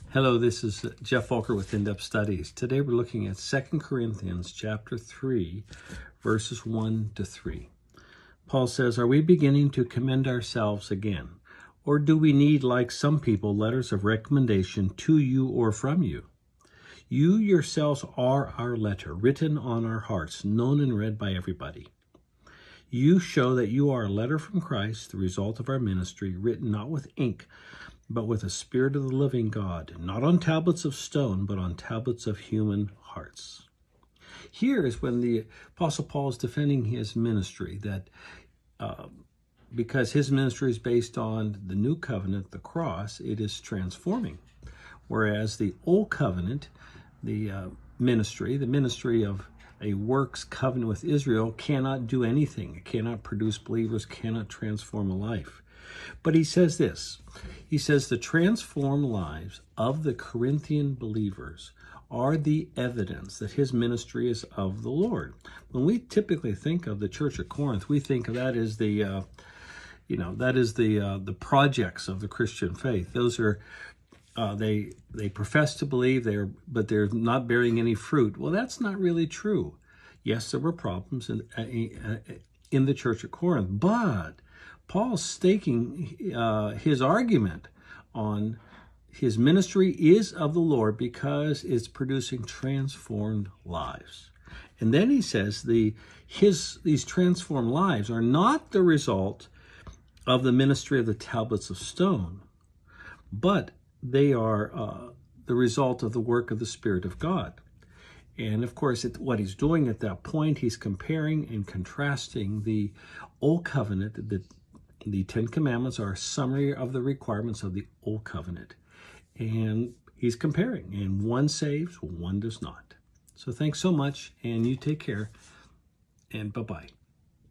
Hello, this is Geoff Volker with In-Depth Studies. Today we're looking at 2 Corinthians chapter 3, verses 1 to 3. Paul says, "Are we beginning to commend ourselves again? Or do we need, like some people, letters of recommendation to you or from you? You yourselves are our letter, written on our hearts, known and read by everybody. You show that you are a letter from Christ, the result of our ministry, written not with ink, but with the Spirit of the living God, not on tablets of stone, but on tablets of human hearts." Here is when the Apostle Paul is defending his ministry, that because his ministry is based on the new covenant, the cross, it is transforming. Whereas the old covenant, the ministry of a works covenant with Israel, cannot do anything. It cannot produce believers, cannot transform a life. But he says this. He says the transformed lives of the Corinthian believers are the evidence that his ministry is of the Lord. When we typically think of the church at Corinth, we think of that as the projects of the Christian faith. Those are they profess to believe, but they're not bearing any fruit. Well, that's not really true. Yes, there were problems in the church at Corinth, but Paul's staking his argument on his ministry is of the Lord because it's producing transformed lives. And then he says these transformed lives are not the result of the ministry of the tablets of stone, but they are the result of the work of the Spirit of God. And of course, what he's doing at that point, he's comparing and contrasting the Old Covenant. The Ten Commandments are a summary of the requirements of the Old Covenant. And he's comparing, and one saves, one does not. So thanks so much, and you take care, and bye-bye.